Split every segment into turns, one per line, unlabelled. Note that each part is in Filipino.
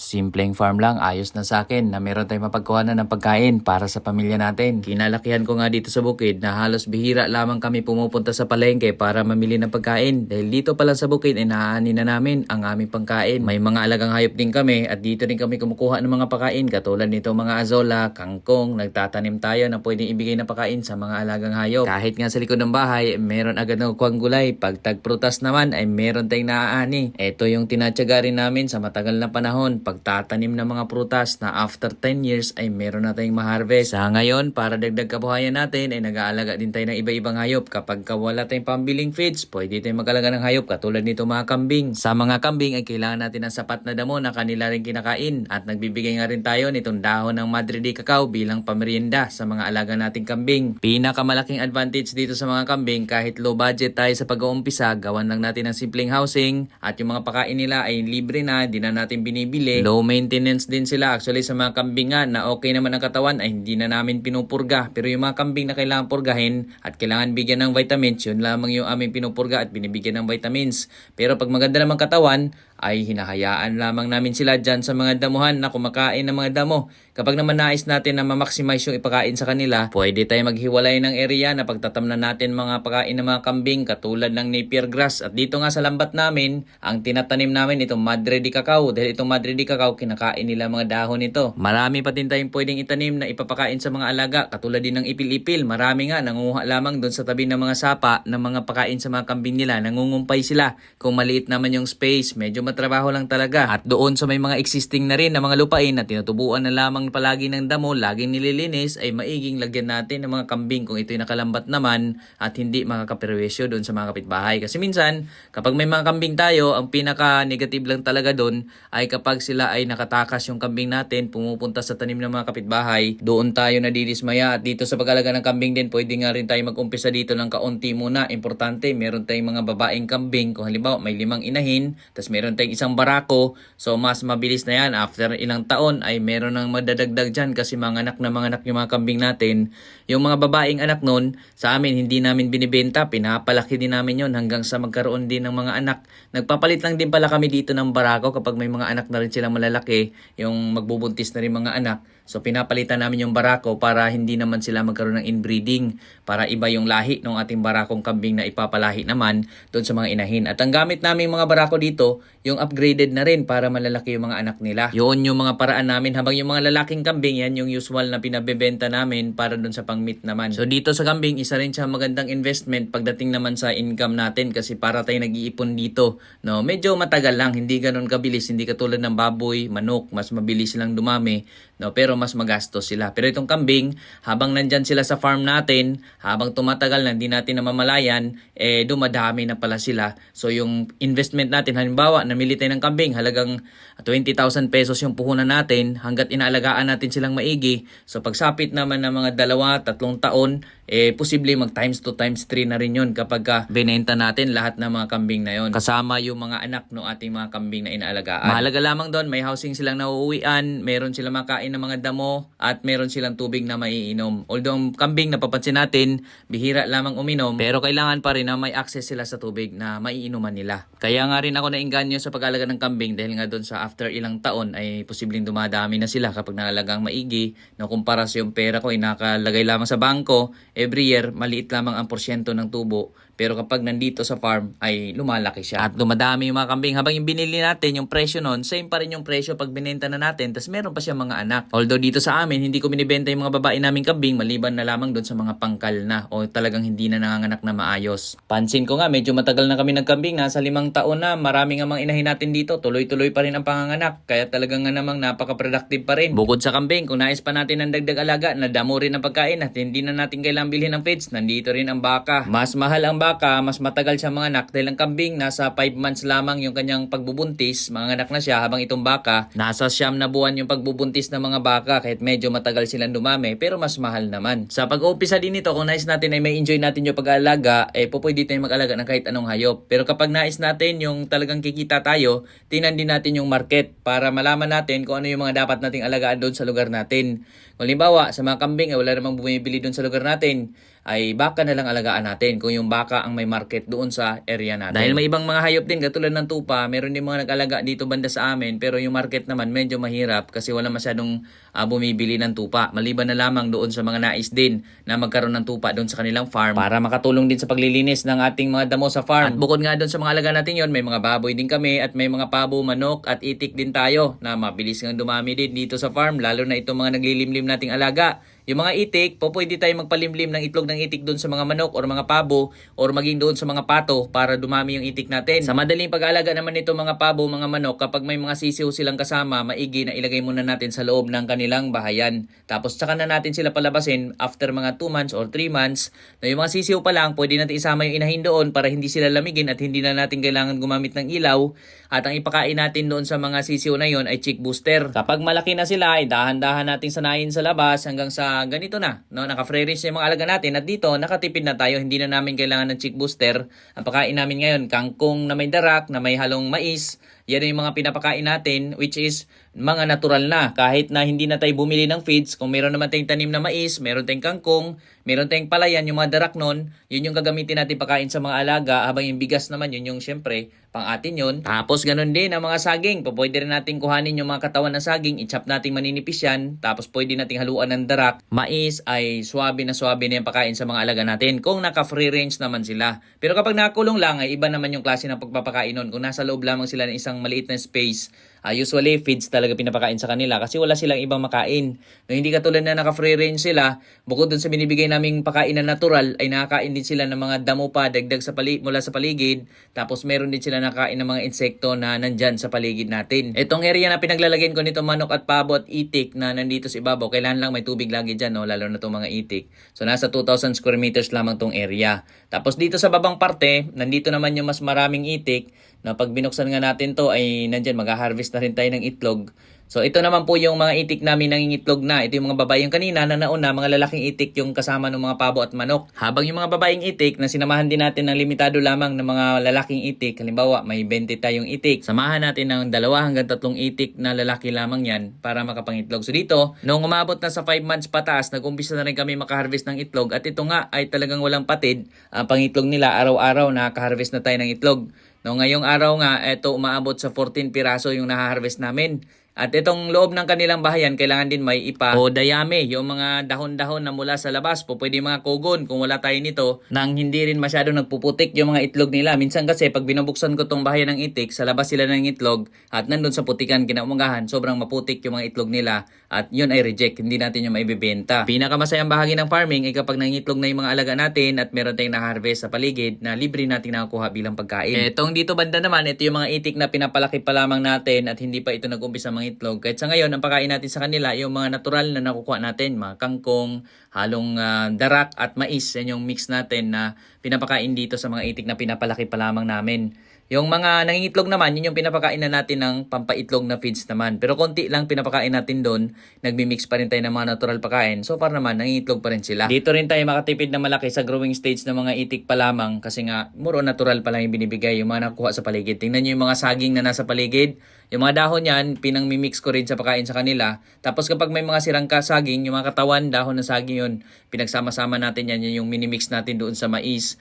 Simpleng farm lang, ayos na sa akin na meron tayong mapagkuhanan ng pagkain para sa pamilya natin. Kinalakihan ko nga dito sa bukid na halos bihira lamang kami pumupunta sa palengke para mamili ng pagkain. Dahil dito pala sa bukid ay naaani na namin ang aming pagkain. May mga alagang hayop din kami at dito rin kami kumukuha ng mga pagkain katulad nito mga azola, kangkong. Nagtatanim tayo na pwedeng ibigay na pagkain sa mga alagang hayop. Kahit nga sa likod ng bahay, meron agad na kuwang gulay. Pag tagprutas naman ay meron tayong naaani. Ito yung tinatyaga rin namin sa matagal na panahon. Pagtatanim ng mga prutas na after 10 years ay meron na tayong maharvest. Sa ngayon, para dagdag kabuhayan natin ay nag-aalaga din tayo ng iba-ibang hayop. Kapag wala tayong pambiling feeds, pwede tayong mag-alaga ng hayop katulad nito mga kambing. Sa mga kambing ay kailangan natin ng sapat na damo na kanila rin kinakain at nagbibigay nga rin tayo nitong dahon ng Madre de Cacao bilang pamerienda sa mga alaga nating kambing. Pinakamalaking advantage dito sa mga kambing, kahit low budget tayo sa pag-uumpisa, gawan lang natin ng simpleng housing at yung mga pakain nila ay libre na, di na natin binibili. Low maintenance din sila. Actually sa mga kambing nga na okay naman ang katawan ay hindi na namin pinupurga. Pero yung mga kambing na kailangan purgahin at kailangan bigyan ng vitamins, yun lamang yung aming pinupurga at binibigyan ng vitamins. Pero pag maganda naman katawan, ay hinahayaan lamang namin sila dyan sa mga damuhan na kumakain ng mga damo. Kapag naman nais natin na ma-maximize yung ipakain sa kanila, pwede tayo maghiwalay ng area na pagtatamnan natin mga pakain ng mga kambing katulad ng napier grass. At dito nga sa lambat namin, ang tinatanim namin itong Madre de Cacao. Dahil itong Madre de Cacao, kinakain nila mga dahon nito. Marami pa din tayong pwedeng itanim na ipapakain sa mga alaga katulad din ng ipil-ipil. Marami nga nangunguha lamang doon sa tabi ng mga sapa ng mga pakain sa mga kambing nila. Nangungumpay sila. Kung maliit naman yung space, medyo matrabaho lang talaga. At doon sa may mga existing na rin na mga lupain na tinutubuan na lamang palagi ng damo, laging nililinis, ay maiging lagyan natin ng mga kambing kung ito'y nakalambat naman at hindi makakaperwisyo doon sa mga kapitbahay. Kasi minsan, kapag may mga kambing tayo, ang pinaka-negative lang talaga doon ay kapag sila ay nakatakas yung kambing natin, pumupunta sa tanim ng mga kapitbahay, doon tayo nadidismaya. At dito sa pag-alaga ng kambing din, pwede nga rin tayo mag-umpisa dito ng kaunti muna. Importante, meron tayong mga babaeng kambing. Kung halimbawa may 5 inahin, tapos meron tayong isang barako, so mas mabilis na yan. After ilang taon ay meron ng madadagdag dyan kasi mga anak yung mga kambing natin. Yung mga babaeng anak nun, sa amin hindi namin binibenta, pinapalaki din namin yon hanggang sa magkaroon din ng mga anak. Nagpapalit lang din pala kami dito ng barako kapag may mga anak na rin silang malalaki, yung magbubuntis na rin mga anak. So pinapalitan namin yung barako para hindi naman sila magkaroon ng inbreeding, para iba yung lahi ng ating barakong kambing na ipapalahi naman doon sa mga inahin. At ang gamit namin mga barako dito, yung upgraded na rin para malalaki yung mga anak nila. Yun yung mga paraan namin, habang yung mga lalaking kambing, yan yung usual na pinabebenta namin para doon sa pang-meat naman. So dito sa kambing, isa rin siya magandang investment pagdating naman sa income natin kasi para tayo nag-iipon dito. No, medyo matagal lang, hindi ganoon kabilis, hindi katulad ng baboy, manok, mas mabilis silang dumami. No, pero mas magastos sila. Pero itong kambing, habang nandyan sila sa farm natin, habang tumatagal na hindi natin namamalayan, dumadami na pala sila. So yung investment natin, halimbawa, namili tayo ng kambing, halagang 20,000 pesos yung puhunan natin, hanggat inaalagaan natin silang maigi. So pagsapit naman ng mga 2-3 taon, posible mag times 2 times 3 na rin yun kapag binenta natin lahat ng mga kambing na yun. Kasama yung mga anak ng ating mga kambing na inaalagaan. Mahalaga lamang doon, may housing silang nauuwian, meron silang makain ng mga damo, at meron silang tubig na maiinom. Although ang kambing, napapansin natin, bihira lamang uminom, pero kailangan pa rin na may access sila sa tubig na maiinuman nila. Kaya nga rin ako nainganyo sa pag-alaga ng kambing dahil nga doon sa after ilang taon ay posibleng dumadami na sila kapag nangalagang maigi. No, kumpara sa yung pera ko ay nakalagay lamang sa bangko, every year maliit lamang ang porsyento ng tubo. Pero kapag nandito sa farm ay lumalaki siya. At dumadami yung mga kambing. Habang yung binili natin, yung presyo nun, same pa rin yung presyo pag binenta na natin. Tapos meron pa siya mga anak. Although dito sa amin, hindi ko binibenta yung mga babae naming kambing, maliban na lamang doon sa mga pangkal na o talagang hindi na nanganganak na maayos. Pansin ko nga, medyo matagal na kami nagkambing. Nasa 5 taon na, marami nga mga inahin natin dito. Tuloy-tuloy pa rin ang panganganak. Kaya talagang nga namang napaka-productive pa rin. Bukod sa kambing, kung nais pa natin ng dagdag alaga, na damo rin ang pagkain at hindi na natin kailangang bilhin ng feeds, nandito rin ang baka. Mas mahal ang baka, mas matagal siya mga anak dahil ang kambing nasa 5 months lamang yung kanyang pagbubuntis, mga anak na siya, habang itong baka nasa 9 na buwan yung pagbubuntis ng mga baka, kahit medyo matagal silang dumami pero mas mahal naman. Sa pag-uumpisa din ito, kung nais natin ay may enjoy natin yung pag-aalaga, pwede tayong mag-alaga ng kahit anong hayop. Pero kapag nais natin yung talagang kikita tayo, tingnan din natin yung market para malaman natin kung ano yung mga dapat nating alagaan doon sa lugar natin. Kung halimbawa, sa mga kambing, wala namang bumibili doon sa lugar natin. ay baka na lang alagaan natin kung yung baka ang may market doon sa area natin. Dahil may ibang mga hayop din katulad ng tupa, meron din mga nag-alaga dito banda sa amin pero yung market naman medyo mahirap kasi wala masyadong bumibili ng tupa. Maliban na lamang doon sa mga nais din na magkaroon ng tupa doon sa kanilang farm para makatulong din sa paglilinis ng ating mga damo sa farm. At bukod nga doon sa mga alaga natin yon, may mga baboy din kami at may mga pabo, manok at itik din tayo na mabilis nga dumami din dito sa farm lalo na itong mga naglilimlim nating alaga. Yung mga itik, pwede tayo magpalimlim ng itlog ng itik doon sa mga manok or mga pabo or maging doon sa mga pato para dumami yung itik natin. Sa madaling pag-alaga naman nito mga pabo, mga manok, kapag may mga sisiw silang kasama, maigi na ilagay muna natin sa loob ng kanilang bahayan. Tapos saka na natin sila palabasin after mga 2 months or 3 months. Na yung mga sisiw pa lang, pwede natin isama yung inahin doon para hindi sila lamigin at hindi na natin kailangan gumamit ng ilaw. At ang ipakain natin doon sa mga sisiw na yon ay chick booster. Kapag malaki na sila, ay dahan-dahan nating sanayin sa labas hanggang sa ganito na, no, naka-free range yung mga alaga natin at dito nakatipid na tayo, hindi na namin kailangan ng chick booster. Ang pakain namin ngayon, kangkong na may darak, na may halong mais. Yan yung mga pinapakain natin which is mga natural na. Kahit na hindi na tayo bumili ng feeds, kung meron naman tayong tanim na mais, meron tayong kangkong, meron tayong palayan, yung mga darak nun, yun yung gagamitin natin pakain sa mga alaga. Habang yung bigas naman, yun yung syempre pang atin yun. Tapos ganun din ang mga saging. Pwede rin natin kuhanin yung mga katawan ng saging, i-chop natin maninipis yan. Tapos pwede nating haluan ng darak. Mais ay swabe na yung pakain sa mga alaga natin kung naka-free range naman sila. Pero kapag nakakulong lang, ay iba naman yung klase ng pagpapakain nun. Kung nasa loob lamang sila ng isang maliit na space, usually feeds talaga pinapakain sa kanila kasi wala silang ibang makain. No, hindi katulad na naka-free range sila, bukod dun sa binibigay naming pakain na natural, ay nakakain din sila ng mga damo pa, dagdag sa mula sa paligid. Tapos meron din sila nakakain ng mga insekto na nandyan sa paligid natin. Itong area na pinaglalagyan ko nito manok at pabo at itik na nandito sa ibabaw, kailangan lang may tubig lagi dyan, no? Lalo na itong mga itik. So nasa 2,000 square meters lamang tong area. Tapos dito sa babang parte, nandito naman yung mas maraming itik na pag binuksan nga natin to ay nandyan mag-harvest na rin tayo ng itlog. So ito naman po yung mga itik namin nangingitlog na. Ito yung mga babaeng kanina na nauna, mga lalaking itik yung kasama ng mga pabo at manok. Habang yung mga babaeng itik na sinamahan din natin ng limitado lamang ng mga lalaking itik. Halimbawa may 20 tayong itik. Samahan natin ng 2 hanggang 3 itik na lalaki lamang yan para makapangitlog. So dito, nung umabot na sa 5 months pataas, nag-umpisa na rin kami makaharvest ng itlog. At ito nga ay talagang walang patid. Ang pangitlog nila araw-araw nakaka-harvest na tayo ng itlog. No, ngayong araw nga, ito umaabot sa 14 piraso yung nahaharvest namin. At itong loob ng kanilang bahayan, kailangan din may ipa o dayami, yung mga dahon-dahon na mula sa labas. Pwede mga kogon kung wala tayo nito nang hindi rin masyado nagpuputik yung mga itlog nila. Minsan kasi pag binubuksan ko tong bahayan ng itik, sa labas sila ng itlog at nandun sa putikan kinaumagahan, sobrang maputik yung mga itlog nila at yun ay reject, hindi natin yung maibibenta. Pinakamasayang bahagi ng farming ay kapag nangitlog na yung mga alaga natin at meron tayong na-harvest sa paligid na libre natin nakukuha bilang pagkain. Etong dito banda naman, ito yung mga itik na pinapalaki pa lamang natin at hindi pa ito nag-umpisa mga itlog. Kahit sa ngayon, ang pagkain natin sa kanila, yung mga natural na nakukuha natin, mga kangkong, halong darak at mais. Yan yung mix natin na pinapakain dito sa mga itik na pinapalaki pa lamang namin. Yung mga nangingitlog naman, yun yung pinapakain na natin ng pampaitlog na feeds naman. Pero konti lang pinapakain natin doon, nagmi-mix pa rin tayo ng mga natural pakain. So far naman, nangingitlog pa rin sila. Dito rin tayo makatipid na malaki sa growing stage ng mga itik pa lamang kasi nga, muro natural pa lang yung binibigay, yung mga nakuha sa paligid. Tingnan nyo yung mga saging na nasa paligid. Yung mga dahon yan, pinang-mimix ko rin sa pakain sa kanila. Tapos kapag may mga sirang saging, yung mga katawan, dahon ng saging yun, pinagsama-sama natin yan, yung minimix natin doon sa mais,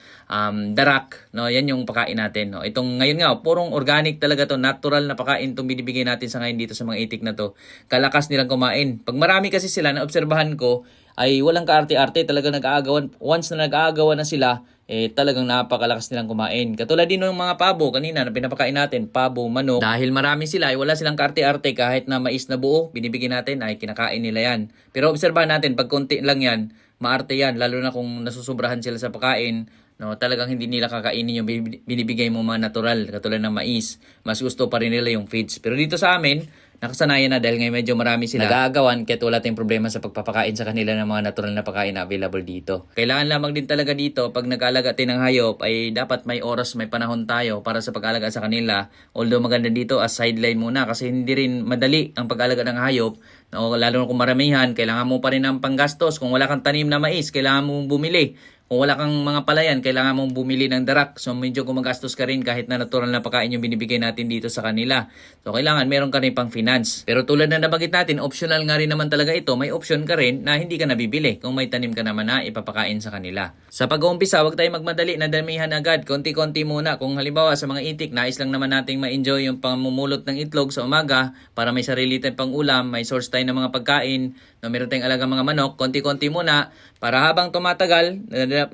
darak, no? Yan yung pakain natin. No? Itong ngayon nga, purong organic talaga to, natural na pakain itong binibigay natin sa ngayon dito sa mga itik na to. Kalakas nilang kumain. Pag marami kasi sila, naobserbahan ko, ay walang kaarte-arte, talagang nag-aagawan. Once na nag-aagawan na sila, talagang napakalakas nilang kumain. Katulad din ng mga pabo kanina na pinapakain natin, pabo, manok. Dahil marami sila, ay wala silang kaarte-arte kahit na mais na buo, binibigyan natin, ay kinakain nila yan. Pero obserbahan natin, pag konti lang yan, maarte yan, lalo na kung nasusobrahan sila sa pagkain. No, talagang hindi nila kakainin yung binibigay mo mga natural, katulad ng mais. Mas gusto pa rin nila yung feeds. Pero dito sa amin, nakasanayan na dahil ngayon medyo marami sila nag-aagawan kaya wala tayong problema sa pagpapakain sa kanila ng mga natural na pagkain na available dito. Kailangan lamang din talaga dito pag nag-aalaga tayo ng hayop ay dapat may oras, may panahon tayo para sa pag-aalaga sa kanila. Although maganda dito as sideline muna kasi hindi rin madali ang pag-aalaga ng hayop. No, lalo na kung maramihan, kailangan mo pa rin ng panggastos. Kung wala kang tanim na mais, kailangan mo bumili. Kung wala kang mga palayan, kailangan mong bumili ng darak. So medyo gumagastos ka rin kahit na natural na pagkain yung binibigay natin dito sa kanila. So kailangan meron ka rin pang finance. Pero tulad na nabanggit natin, optional nga rin naman talaga ito. May option ka rin na hindi ka nabibili kung may tanim ka naman na ipapakain sa kanila. Sa pag-uumpisa, huwag tayong magmadali na damihan agad. Konti-konti muna. Kung halimbawa sa mga itik, nais lang naman nating ma-enjoy yung pamumulot ng itlog sa umaga para may sarili tayong pang ulam, may source tayo ng mga pagkain, no, meron tayong alaga mga manok, konti-konti muna para habang tumatagal,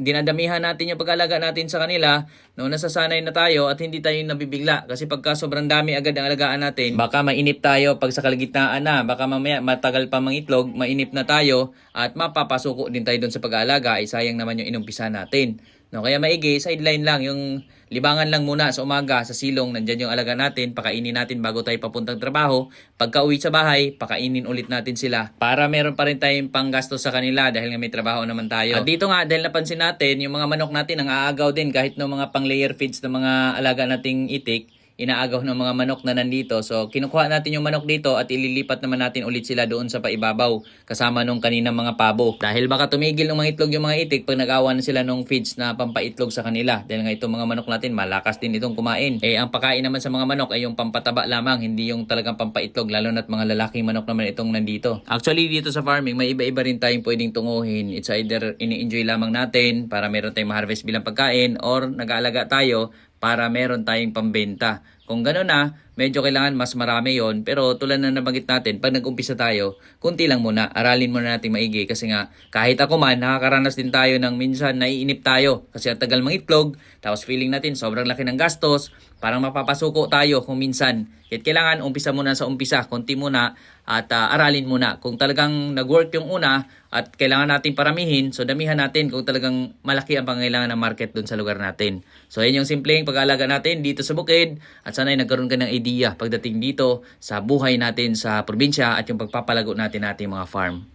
dinadamihan natin yung pag-alaga natin sa kanila, no, nasasanay na tayo at hindi tayo nabibigla. Kasi pagka sobrang dami agad ang alagaan natin, baka mainip tayo pag sa kalagitnaan na, baka mamaya matagal pa mga itlog, mainip na tayo at mapapasuko din tayo doon sa pag-aalaga, ay sayang naman yung inumpisa natin. No, kaya maigi, sideline lang, yung libangan lang muna sa umaga, sa silong, nandyan yung alaga natin, pakainin natin bago tayo papuntang trabaho. Pagka uwi sa bahay, pakainin ulit natin sila para meron pa rin tayong panggastos sa kanila dahil nga may trabaho naman tayo. At dito nga, dahil napansin natin, yung mga manok natin ang aagaw din kahit no mga pang-layer feeds ng mga alaga nating itik, inaagaw ng mga manok na nandito. So, kinukuha natin yung manok dito at ililipat naman natin ulit sila doon sa paibabaw kasama nung kaninang mga pabo. Dahil baka tumigil ng mga itlog yung mga itik pag nag-awa na sila nung feeds na pampaitlog sa kanila. Dahil nga itong mga manok natin, malakas din itong kumain. Ang pakain naman sa mga manok ay yung pampataba lamang, hindi yung talagang pampaitlog, lalo na't mga lalaking manok naman itong nandito. Actually, dito sa farming, may iba-iba rin tayong pwedeng tunguhin. It's either ini-enjoy lamang natin para meron tayong ma-harvest bilang pagkain or nag-aalaga tayo para meron tayong pambenta. Kung gano'n na, medyo kailangan mas marami yon. Pero tulad na nabanggit natin, pag nag-umpisa tayo, kunti lang muna, aralin muna natin maigi. Kasi nga, kahit ako man, nakakaranas din tayo ng minsan naiinip tayo. Kasi ang tagal mga itlog, tapos feeling natin sobrang laki ng gastos, parang mapapasuko tayo kung minsan. Kaya kailangan umpisa muna sa umpisa, konti muna at aralin muna. Kung talagang nag-work yung una at kailangan natin paramihin, so damihan natin kung talagang malaki ang pangailangan ng market dun sa lugar natin. So yan yung simpleng pag-aalaga natin dito sa bukid at sana'y nagkaroon ka ng idea pagdating dito sa buhay natin sa probinsya at yung pagpapalago natin mga farm.